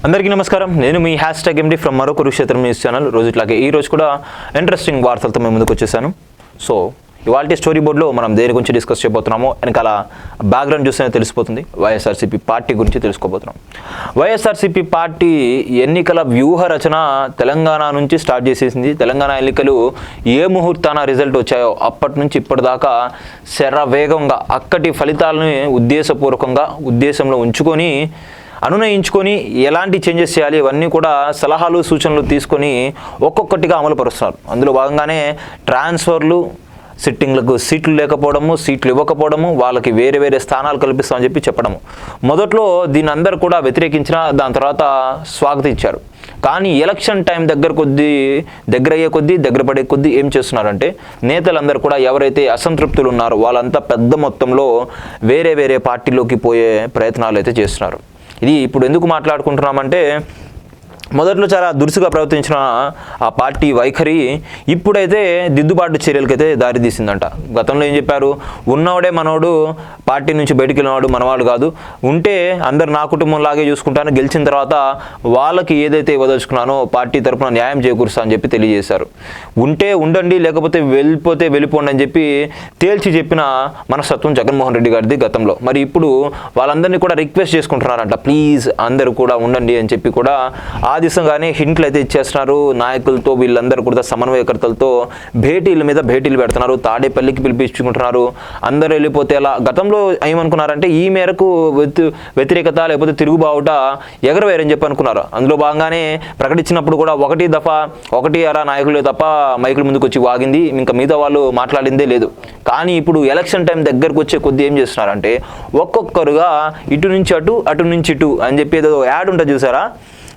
అందరికీ నమస్కారం. నేను మీ #MD ఫ్రమ్ మరో కురుక్షేత్రం న్యూస్ ఛానల్. రోజుట్లాగే ఈ రోజు కూడా ఇంట్రెస్టింగ్ వార్తలతో మేము ముందుకు వచ్చేసాను. సో ఇవాళ స్టోరీ బోర్డులో మనం దేని గురించి డిస్కస్ చేయబోతున్నామో వెనకాల బ్యాక్గ్రౌండ్ చూస్తేనే తెలిసిపోతుంది. వైఎస్ఆర్సీపీ పార్టీ గురించి తెలుసుకోబోతున్నాం. వైఎస్ఆర్సీపీ పార్టీ ఎన్నికల వ్యూహ రచన తెలంగాణ నుంచి స్టార్ట్ చేసేసింది. తెలంగాణ ఎన్నికలు ఏ ముహూర్తాన రిజల్ట్ వచ్చాయో అప్పటి నుంచి ఇప్పటిదాకా శరవేగంగా అక్కడి ఫలితాలను ఉద్దేశంలో ఉంచుకొని అనునయించుకొని ఎలాంటి చేంజెస్ చేయాలి ఇవన్నీ కూడా సలహాలు సూచనలు తీసుకొని ఒక్కొక్కటిగా అమలు పరుస్తున్నారు. అందులో భాగంగానే ట్రాన్స్ఫర్లు, సిట్టింగ్లకు సీట్లు లేకపోవడము, సీట్లు ఇవ్వకపోవడము, వాళ్ళకి వేరే వేరే స్థానాలు కల్పిస్తామని చెప్పడము. మొదట్లో దీన్ని అందరూ కూడా వ్యతిరేకించిన, దాని తర్వాత స్వాగతించారు. కానీ ఎలక్షన్ టైం దగ్గర పడే కొద్దీ ఏం చేస్తున్నారంటే నేతలందరూ కూడా ఎవరైతే అసంతృప్తులు ఉన్నారో వాళ్ళంతా పెద్ద మొత్తంలో వేరే వేరే పార్టీలోకి పోయే ప్రయత్నాలు అయితే చేస్తున్నారు. ఇది ఇప్పుడు ఎందుకు మాట్లాడుకుంటున్నామంటే మొదట్లో చాలా దురుసుగా ప్రవర్తించిన ఆ పార్టీ వైఖరి ఇప్పుడైతే దిద్దుబాటు చర్యలకైతే దారి తీసిందంట. గతంలో ఏం చెప్పారు, ఉన్నవాడే మనోడు, పార్టీ నుంచి బయటికి వెళ్ళినవాడు మనవాడు కాదు, ఉంటే అందరు నా కుటుంబం లాగే చూసుకుంటాను, గెలిచిన తర్వాత వాళ్ళకి ఏదైతే ఇవ్వదలుచుకున్నానో పార్టీ తరఫున న్యాయం చేకూరుస్తా అని చెప్పి తెలియజేశారు. ఉంటే ఉండండి, లేకపోతే వెళ్ళిపోండి అని చెప్పి తేల్చి చెప్పిన మనస్తత్వం జగన్మోహన్ రెడ్డి గారిది గతంలో. మరి ఇప్పుడు వాళ్ళందరినీ కూడా రిక్వెస్ట్ చేసుకుంటున్నారంట, ప్లీజ్ అందరూ కూడా ఉండండి అని చెప్పి కూడా ఆ దిశగానే హింట్లు అయితే ఇచ్చేస్తున్నారు. నాయకులతో వీళ్ళందరూ కూడా సమన్వయకర్తలతో భేటీలు పెడుతున్నారు. తాడేపల్లికి పిలిపించుకుంటున్నారు. అందరూ వెళ్ళిపోతే ఎలా, గతంలో ఏమనుకున్నారంటే ఈ మేరకు వ్యతిరేకత లేకపోతే తిరుగుబావుట ఎగరవేరని చెప్పి అనుకున్నారు. అందులో భాగంగానే ప్రకటించినప్పుడు కూడా ఒకటి అరా నాయకులే తప్ప మైకుల ముందుకు వచ్చి వాగింది, ఇంకా మిగతా వాళ్ళు మాట్లాడిందే లేదు. కానీ ఇప్పుడు ఎలక్షన్ టైం దగ్గరకు వచ్చే కొద్దీ ఏం చేస్తున్నారంటే ఒక్కొక్కరుగా ఇటు నుంచి అటు నుంచి ఇటు అని చెప్పి ఏదో యాడ్ ఉంటుంది చూసారా,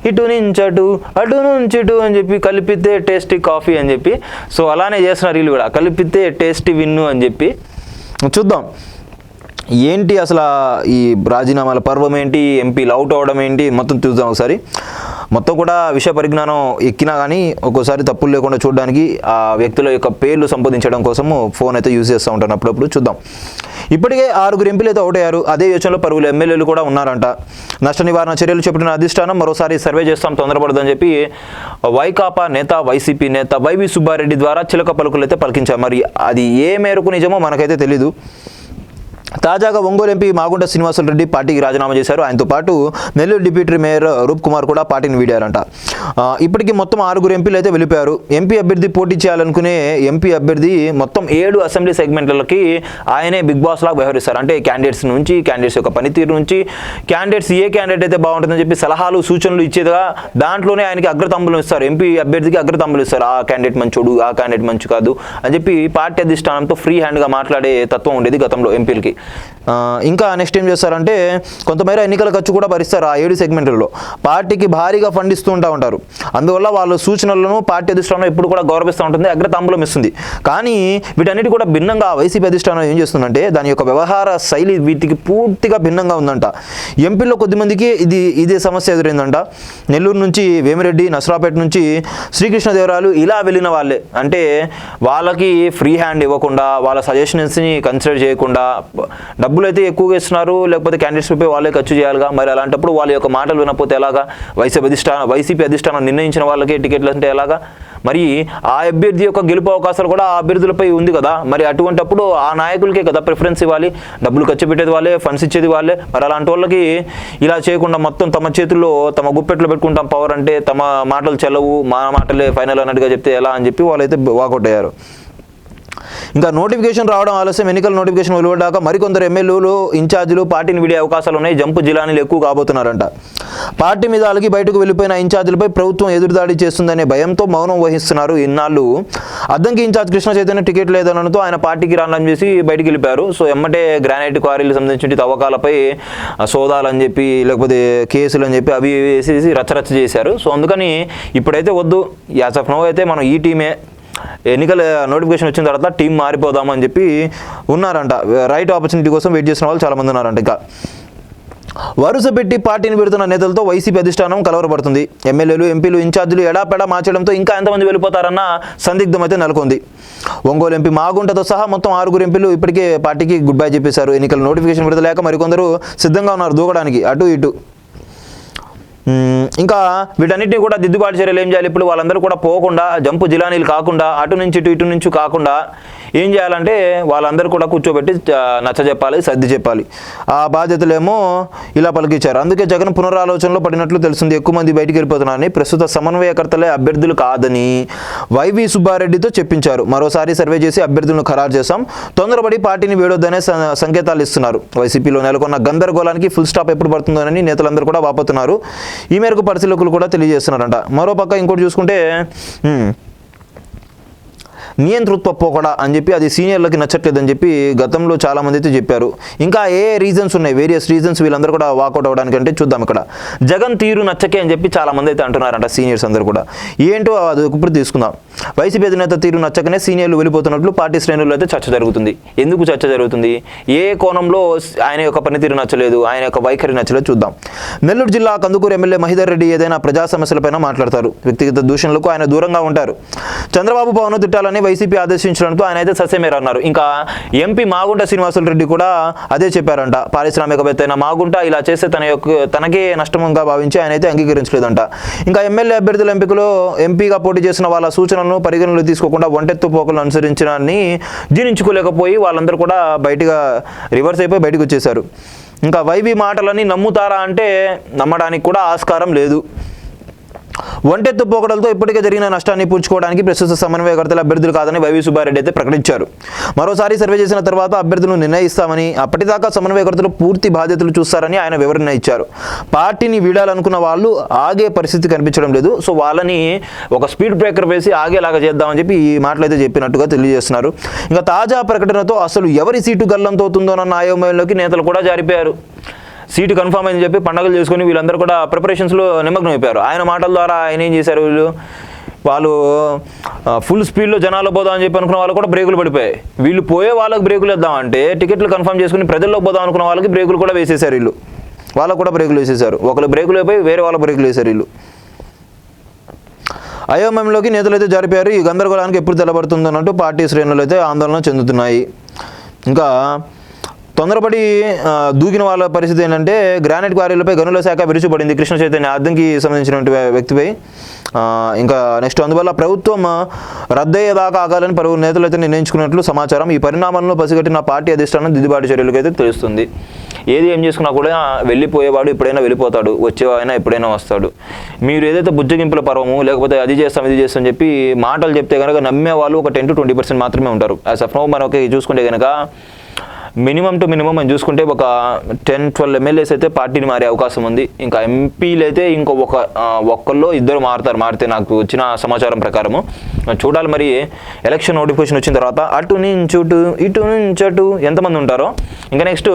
ఇటు నుంచి అటు నుంచి ఇటు అని చెప్పి కలిపితే టేస్టీ కాఫీ అని చెప్పి, సో అలానే చేస్తున్నారు వీళ్ళు కూడా, కలిపితే టేస్టీ విన్ను అని చెప్పి. చూద్దాం ఏంటి అసలు ఈ రాజీనామాల పర్వం ఏంటి, ఎంపీలు అవుట్ అవ్వడం ఏంటి, మొత్తం చూద్దాం ఒకసారి. మొత్తం కూడా విషయ పరిజ్ఞానం ఎక్కినా కానీ ఒక్కోసారి తప్పులు లేకుండా చూడడానికి ఆ వ్యక్తుల యొక్క పేర్లు సంపాదించడం కోసము ఫోన్ అయితే యూజ్ చేస్తూ ఉంటాను అప్పుడప్పుడు. చూద్దాం. ఇప్పటికే 6 ఎంపీలు అయితే అవుట్ అయ్యారు. అదే యోచనలో పరుగులు ఎమ్మెల్యేలు కూడా ఉన్నారంట. నష్ట నివారణ చర్యలు చేపట్టిన అధిష్టానం మరోసారి సర్వే చేస్తాం, తొందరపడదని చెప్పి వైకాపా నేత, వైసీపీ నేత వైవి సుబ్బారెడ్డి ద్వారా చిలక పలుకులు అయితే పలికించారు. మరి అది ఏ మేరకు నిజమో మనకైతే తెలీదు. తాజాగా ఒంగోలు ఎంపీ మాగుంట శ్రీనివాసరెడ్డి పార్టీకి రాజీనామా చేశారు. ఆయనతో పాటు నెల్లూరు డిప్యూటీ మేయర్ రూప్ కుమార్ కూడా పార్టీని వీడారంట. ఇప్పటికీ మొత్తం 6 ఎంపీలు అయితే వెళ్ళిపోయారు. ఎంపీ అభ్యర్థి పోటీ చేయాలనుకునే ఎంపీ అభ్యర్థి మొత్తం 7 అసెంబ్లీ సెగ్మెంట్లకి ఆయనే బిగ్ బాస్ లాగా వ్యవహరిస్తారు. అంటే క్యాండిడేట్స్ యొక్క పనితీరు నుంచి క్యాండిడేట్స్ ఏ క్యాండిడేట్ అయితే బాగుంటుందని చెప్పి సలహాలు సూచనలు ఇచ్చేదిగా దాంట్లోనే ఆయనకి అగ్రతాంబూలం ఇస్తారు. ఎంపీ అభ్యర్థికి అగ్రతాంబూలం ఇస్తారు. ఆ క్యాండిడేట్ మంచోడు, ఆ క్యాండిడేట్ మంచి కాదు అని చెప్పి పార్టీ అధిష్టానంతో ఫ్రీ హ్యాండ్గా మాట్లాడే తత్వం ఉండేది గతంలో ఎంపీలకి. ఇంకా నెక్స్ట్ ఏం చేస్తారంటే కొంతమేర ఎన్నికల ఖర్చు కూడా భరిస్తారు. ఆ 7 సెగ్మెంట్లలో పార్టీకి భారీగా ఫండ్ ఇస్తూ ఉంటారు. అందువల్ల వాళ్ళ సూచనలను పార్టీ అధిష్టానం ఎప్పుడు కూడా గౌరవిస్తూ ఉంటుంది, అగ్రతాంబూలం ఇస్తుంది. కానీ వీటన్నిటి కూడా భిన్నంగా వైసీపీ అధిష్టానం ఏం చేస్తుందంటే దాని యొక్క వ్యవహార శైలి వీటికి పూర్తిగా భిన్నంగా ఉందంట. ఎంపీలో కొద్దిమందికి ఇదే సమస్య ఎదురైందంట. నెల్లూరు నుంచి వేమిరెడ్డి, నసరాపేట నుంచి శ్రీకృష్ణదేవరాయలు ఇలా వెళ్ళిన వాళ్ళే. అంటే వాళ్ళకి ఫ్రీ హ్యాండ్ ఇవ్వకుండా, వాళ్ళ సజెషన్స్ని కన్సిడర్ చేయకుండా డబ్బులు అయితే ఎక్కువగా ఇస్తున్నారు, లేకపోతే క్యాండిడేట్స్ పై వాళ్ళే ఖర్చు చేయాలిగా. మరి అలాంటప్పుడు వాళ్ళ యొక్క మాటలు వినకపోతే ఎలాగా? వైసీపీ అధిష్టానం నిర్ణయించిన వాళ్ళకే టికెట్లు అంటే ఎలాగా? మరి ఆ అభ్యర్థి యొక్క గెలుపు అవకాశాలు కూడా ఆ అభ్యర్థులపై ఉంది కదా. మరి అటువంటప్పుడు ఆ నాయకులకే కదా ప్రిఫరెన్స్ ఇవ్వాలి. డబ్బులు ఖర్చు పెట్టేది వాళ్ళే, ఫండ్స్ ఇచ్చేది వాళ్ళే. మరి అలాంటి వాళ్ళకి ఇలా చేయకుండా మొత్తం తమ చేతుల్లో తమ గుప్పెట్లో పెట్టుకుంటాం పవర్, అంటే తమ మాటలు చెల్లవు, మా మాటలే ఫైనల్ అన్నట్టుగా చెప్తే ఎలా అని చెప్పి వాళ్ళైతే వాకౌట్ అయ్యారు. ఇంకా నోటిఫికేషన్ రావడం ఆలస్యం. ఎన్నికల నోటిఫికేషన్ వెలువడ్డాక మరికొందరు ఎమ్మెల్యేలు, ఇన్ఛార్జీలు పార్టీని వీడే అవకాశాలు ఉన్నాయి. జంపు జిల్లానీలు ఎక్కువ కాబోతున్నారంట. పార్టీ మీద అలిగి బయటకు వెళ్ళిపోయిన ఇన్ఛార్జీలపై ప్రభుత్వం ఎదురుదాడి చేస్తుందనే భయంతో మౌనం వహిస్తున్నారు. ఇన్నాళ్ళు అద్దంకి ఇన్ఛార్జ్ కృష్ణ చైతన్య టికెట్ లేదనడంతో ఆయన పార్టీకి రానని చేసి బయటికి వెళ్ళిపోయారు. సో ఎమ్మటే గ్రానైట్ క్వారీలకు సంబంధించిన తవ్వకాలపై సోదాలని చెప్పి లేకపోతే కేసులు అని చెప్పి అవి వేసేసి రచ్చరచ్చ చేశారు. సో అందుకని ఇప్పుడైతే వద్దు, యాజ్ ఆఫ్ నౌ అయితే మనం ఈ టీమే ఎన్నికల నోటిఫికేషన్ వచ్చిన తర్వాత టీం మారిపోదామని చెప్పి ఉన్నారంట. రైట్ ఆపర్చునిటీ కోసం వెయిట్ చేసిన వాళ్ళు చాలామంది ఉన్నారంట. ఇంకా వరుస పెట్టి పార్టీని పెడుతున్న నేతలతో వైసీపీ అధిష్టానం కలవరపడుతుంది. ఎమ్మెల్యేలు, ఎంపీలు, ఇన్ఛార్జీలు ఎడాపెడా మార్చడంతో ఇంకా ఎంతమంది వెళ్ళిపోతారన్న సందిగ్ధం అయితే నెలకొంది. ఒంగోలు ఎంపీ మాగుంటతో సహా మొత్తం 6 ఎంపీలు ఇప్పటికే పార్టీకి గుడ్ బై చెప్పేశారు. ఎన్నికల నోటిఫికేషన్ విడుదలయ్యాక మరికొందరు సిద్ధంగా ఉన్నారు దూకడానికి అటు ఇటు. ఇంకా వీటన్నిటిని కూడా దిద్దుబాటు చర్యలు ఏం చేయాలి? ఇప్పుడు వాళ్ళందరూ కూడా పోకుండా జంపు జిలానీలు కాకుండా అటు నుంచి ఇటు నుంచి కాకుండా ఏం చేయాలంటే వాళ్ళందరూ కూడా కూర్చోబెట్టి నచ్చ చెప్పాలి, సర్ది చెప్పాలి. ఆ బాధ్యతలేమో ఇలా పలికిచ్చారు. అందుకే జగన్ పునరాలోచనలో పడినట్లు తెలుస్తుంది. ఎక్కువ మంది బయటికి వెళ్ళిపోతున్నారని, ప్రస్తుత సమన్వయకర్తలే అభ్యర్థులు కాదని వైవి సుబ్బారెడ్డితో చెప్పించారు. మరోసారి సర్వే చేసి అభ్యర్థులను ఖరారు చేశాం, తొందరపడి పార్టీని వేడొద్దనే సంకేతాలు ఇస్తున్నారు. వైసీపీలో నెలకొన్న గందరగోళానికి ఫుల్ స్టాప్ ఎప్పుడు పడుతుందోనని నేతలందరూ కూడా వాపోతున్నారు. ఈ మేరకు పరిశీలకులు కూడా తెలియజేస్తున్నారంట. మరోపక్క ఇంకోటి చూసుకుంటే నియంతృత్వ పోకడా అని చెప్పి అది సీనియర్లకి నచ్చట్లేదని చెప్పి గతంలో చాలామంది అయితే చెప్పారు. ఇంకా ఏ రీజన్స్ ఉన్నాయి, వేరియస్ రీజన్స్ వీళ్ళందరూ కూడా వాకౌట్ అవ్వడానికంటే చూద్దాం. ఇక్కడ జగన్ తీరు నచ్చకే అని చెప్పి చాలామంది అయితే అంటున్నారంట, సీనియర్స్ అందరూ కూడా. ఏంటో అది ఇప్పుడు తీసుకుందాం. వైసీపీ అధినేత తీరు నచ్చకనే సీనియర్లు వెళ్ళిపోతున్నట్లు పార్టీ శ్రేణుల్లో అయితే చర్చ జరుగుతుంది. ఎందుకు చర్చ జరుగుతుంది? ఏ కోణంలో ఆయన యొక్క పనితీరు నచ్చలేదు, ఆయన యొక్క వైఖరి నచ్చలేదు చూద్దాం. నెల్లూరు జిల్లా కందుకూరు ఎమ్మెల్యే మహిదర్ రెడ్డి ఏదైనా ప్రజా సమస్యలపైన మాట్లాడతారు. వ్యక్తిగత దూషణలకు ఆయన దూరంగా ఉంటారు. చంద్రబాబు పవన్ తిట్టాలని వైసీపీ ఆదేశించడంతో ఆయన అయితే ససేమేర అన్నారు. ఇంకా ఎంపీ మాగుంట శ్రీనివాసులు రెడ్డి కూడా అదే చెప్పారంట. పారిశ్రామికవేత్త అయిన మాగుంట ఇలా చేస్తే తనకే నష్టంగా భావించి ఆయన అయితే అంగీకరించలేదంట. ఇంకా ఎమ్మెల్యే అభ్యర్థుల ఎంపికలో ఎంపీగా పోటీ చేసిన వాళ్ళ సూచనలను పరిగణనలో తీసుకోకుండా ఒంటెత్తు పోకలను అనుసరించడాన్ని జీర్ణించుకోలేకపోయి వాళ్ళందరూ కూడా బయటగా రివర్స్ అయిపోయి బయటకు వచ్చేశారు. ఇంకా వైవి మాటలని నమ్ముతారా అంటే నమ్మడానికి కూడా ఆస్కారం లేదు. ఒంటెత్తు పోకడలతో ఇప్పటికే జరిగిన నష్టాన్ని పూడ్చుకోవడానికి ప్రస్తుత సమన్వయకర్తలు అభ్యర్థులు కాదని వైవి సుబ్బారెడ్డి అయితే ప్రకటించారు. మరోసారి సర్వే చేసిన తర్వాత అభ్యర్థులను నిర్ణయిస్తామని, అప్పటిదాకా సమన్వయకర్తలు పూర్తి బాధ్యతలు చూస్తారని ఆయన వివరణ ఇచ్చారు. పార్టీని వీడాలనుకున్న వాళ్ళు ఆగే పరిస్థితి కనిపించడం లేదు. సో వాళ్ళని ఒక స్పీడ్ బ్రేకర్ వేసి ఆగేలాగా చేద్దామని చెప్పి ఈ మాటలు అయితే చెప్పినట్టుగా తెలియజేస్తున్నారు. ఇంకా తాజా ప్రకటనతో అసలు ఎవరి సీటు గల్లంతవుతుందోనన్న అయోమయంలోకి నేతలు కూడా జారిపోయారు. సీటు కన్ఫర్మ్ అని చెప్పి పండగలు చేసుకుని వీళ్ళందరూ కూడా ప్రిపరేషన్స్లో నిమగ్నం అయిపోయారు. ఆయన మాటల ద్వారా ఆయన ఏం చేశారు, వాళ్ళు ఫుల్ స్పీడ్లో జనాల్లో పోదాం అని చెప్పి అనుకున్న వాళ్ళు కూడా బ్రేకులు పడిపోయాయి. వీళ్ళు పోయే వాళ్ళకి బ్రేకులు వేద్దామంటే టికెట్లు కన్ఫర్మ్ చేసుకుని ప్రజల్లో పోదాం అనుకున్న వాళ్ళకి బ్రేకులు కూడా వేసేశారు. వీళ్ళు వాళ్ళకు కూడా బ్రేకులు వేసేశారు. ఒకళ్ళు బ్రేకులు అయిపోయి వేరే వాళ్ళ బ్రేకులు వేశారు. వీళ్ళు అయోమయంలోకి నేతలు అయితే జారిపోయారు. ఈ గందరగోళానికి ఎప్పుడు తెల్లబడుతుందన్నట్టు పార్టీ శ్రేణులు అయితే ఆందోళన చెందుతున్నాయి. ఇంకా తొందరపడి దూకిన వాళ్ళ పరిస్థితి ఏంటంటే గ్రానైట్ క్వారీలపై గనుల శాఖ విరుచుపడింది. కృష్ణ చైతన్య అద్దంకి సంబంధించినటువంటి వ్యక్తిపై. ఇంకా నెక్స్ట్ అందువల్ల ప్రభుత్వం రద్దయ్యేదాకా ఆగాలని పలువురు నేతలు అయితే నిర్ణయించుకున్నట్లు సమాచారం. ఈ పరిణామాలను పసిగట్టిన పార్టీ అధిష్టానం దిద్దుబాటు చర్యలకైతే తెలుస్తుంది. ఏది ఏం చేసుకున్నా కూడా వెళ్ళిపోయేవాడు ఎప్పుడైనా వెళ్ళిపోతాడు, వచ్చేవాడైనా ఎప్పుడైనా వస్తాడు. మీరు ఏదైతే బుజ్జగింపుల పర్వము లేకపోతే అది చేస్తాం ఇది చేస్తాం చెప్పి మాటలు చెప్తే కనుక నమ్మే వాళ్ళు ఒక 10 to 20% మాత్రమే ఉంటారు. యాజ్ ఆఫ్ నౌ మనకి చూసుకుంటే కనుక మినిమం టు మినిమం మనం చూసుకుంటే ఒక 10-12 ఎమ్మెల్యేస్ అయితే పార్టీని మారే అవకాశం ఉంది. ఇంకా ఎంపీలు అయితే ఒక్కళ్ళు ఇద్దరు మారితే నాకు వచ్చిన సమాచారం ప్రకారము చూడాలి. మరి ఎలక్షన్ నోటిఫికేషన్ వచ్చిన తర్వాత అటు నుంచి ఇటు నుంచి అటు ఎంతమంది ఉంటారో. ఇంకా నెక్స్ట్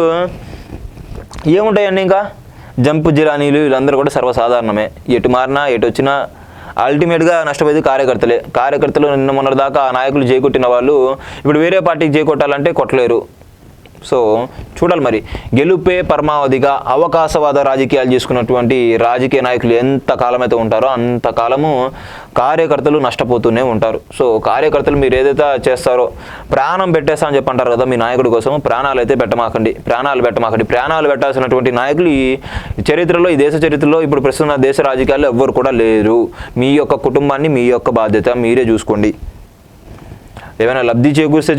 ఏముంటాయండి, ఇంకా జంపు జిలానీలు వీళ్ళందరూ కూడా సర్వసాధారణమే. ఎటు మారినా ఎటు వచ్చినా అల్టిమేట్గా నష్టపోయేది కార్యకర్తలు నిన్న మొన్నటిదాకా నాయకులు జైకొట్టిన వాళ్ళు ఇప్పుడు వేరే పార్టీకి జైకొట్టాలంటే కొట్టలేరు. సో చూడాలి మరి గెలుపే పరమావధిగా అవకాశవాద రాజకీయాలు చేసుకున్నటువంటి రాజకీయ నాయకులు ఎంత కాలం అయితే ఉంటారో అంతకాలము కార్యకర్తలు నష్టపోతూనే ఉంటారు. సో కార్యకర్తలు మీరు ఏదైతే చేస్తారో ప్రాణం పెట్టేస్తా అని చెప్పి అంటారు కదా, మీ నాయకుడి కోసం ప్రాణాలు అయితే పెట్టమాకండి. ప్రాణాలు పెట్టాల్సినటువంటి నాయకులు ఈ చరిత్రలో, ఈ దేశ చరిత్రలో ఇప్పుడు ప్రస్తుత దేశ రాజకీయాల్లో ఎవ్వరు కూడా లేరు. మీ యొక్క కుటుంబాన్ని మీ యొక్క బాధ్యత మీరే చూసుకోండి. ఏమైనా లబ్ధి చేకూర్స్తే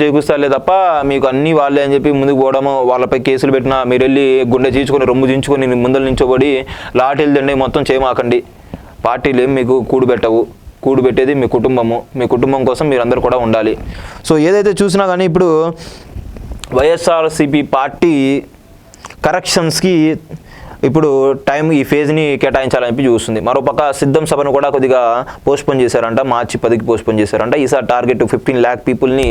తప్ప మీకు అన్నీ వాళ్ళే అని చెప్పి ముందుకు పోవడము, వాళ్ళపై కేసులు పెట్టినా మీరు వెళ్ళి గుండె చీల్చుకొని రొమ్ము దించుకొని ముందర నించోబడి లాఠీలు దండి మొత్తం చేయమాకండి. పార్టీలు ఏం మీకు కూడు పెట్టవు. కూడు పెట్టేది మీ కుటుంబము. మీ కుటుంబం కోసం మీరందరూ కూడా ఉండాలి. సో ఏదైతే చూసినా కానీ ఇప్పుడు వైఎస్ఆర్సీపీ పార్టీ కరెక్షన్స్కి ఇప్పుడు టైం ఈ ఫేజ్ని కేటాయించాలని చెప్పి చూస్తుంది. మరోపక్క సిద్ధం సభను కూడా కొద్దిగా పోస్ట్పోన్ చేశారంట, మార్చి 10కి పోస్ట్పోన్ చేశారంట. ఈసారి టార్గెట్ 15 lakh పీపుల్ని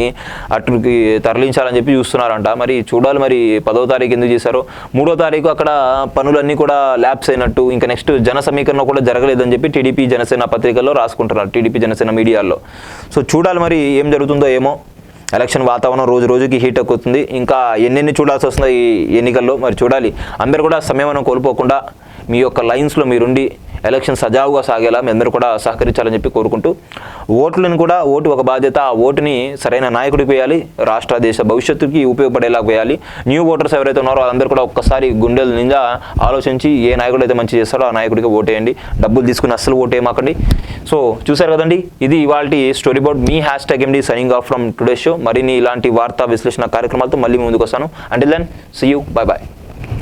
అటుకి తరలించాలని చెప్పి చూస్తున్నారంట. మరి చూడాలి మరి 10వ తారీఖు ఎందుకు చేశారో. 3వ తారీఖు అక్కడ పనులన్నీ కూడా ల్యాప్స్ అయినట్టు, ఇంకా నెక్స్ట్ జన సమీకరణ కూడా జరగలేదని చెప్పి టీడీపీ జనసేన పత్రికల్లో రాసుకుంటున్నారు, టీడీపీ జనసేన మీడియాల్లో. సో చూడాలి మరి ఏం జరుగుతుందో ఏమో. ఎలక్షన్ వాతావరణం రోజు రోజుకి హీట్ ఎక్కుతుంది. ఇంకా ఎన్నెన్ని చూడాల్సి వస్తుంది ఈ ఎన్నికల్లో మరి చూడాలి. అందరూ కూడా సమయం కోల్పోకుండా మీ యొక్క లైన్స్లో మీరుండి ఎలక్షన్ సజావుగా సాగేలా మీ అందరూ కూడా సహకరించాలని చెప్పి కోరుకుంటూ ఓటు ఒక బాధ్యత. ఆ ఓటుని సరైన నాయకుడికి వేయాలి, రాష్ట్ర దేశ భవిష్యత్తుకి ఉపయోగపడేలా వేయాలి. న్యూ ఓటర్స్ ఎవరైతే ఉన్నారో వాళ్ళందరూ కూడా ఒక్కసారి గుండెలు నిండా ఆలోచించి ఏ నాయకుడు అయితే మంచి చేస్తారో ఆ నాయకుడికి ఓటేయండి. డబ్బులు తీసుకుని అస్సలు ఓటేయమాకండి. సో చూసారు కదండి, ఇది ఇవాల్టి స్టోరీ బోర్డ్. మీ #MD signing off from today show. మరిన్ని ఇలాంటి వార్తా విశ్లేషణ కార్యక్రమాలతో మళ్ళీ ముందుకు వస్తాను. Until then see you, bye bye.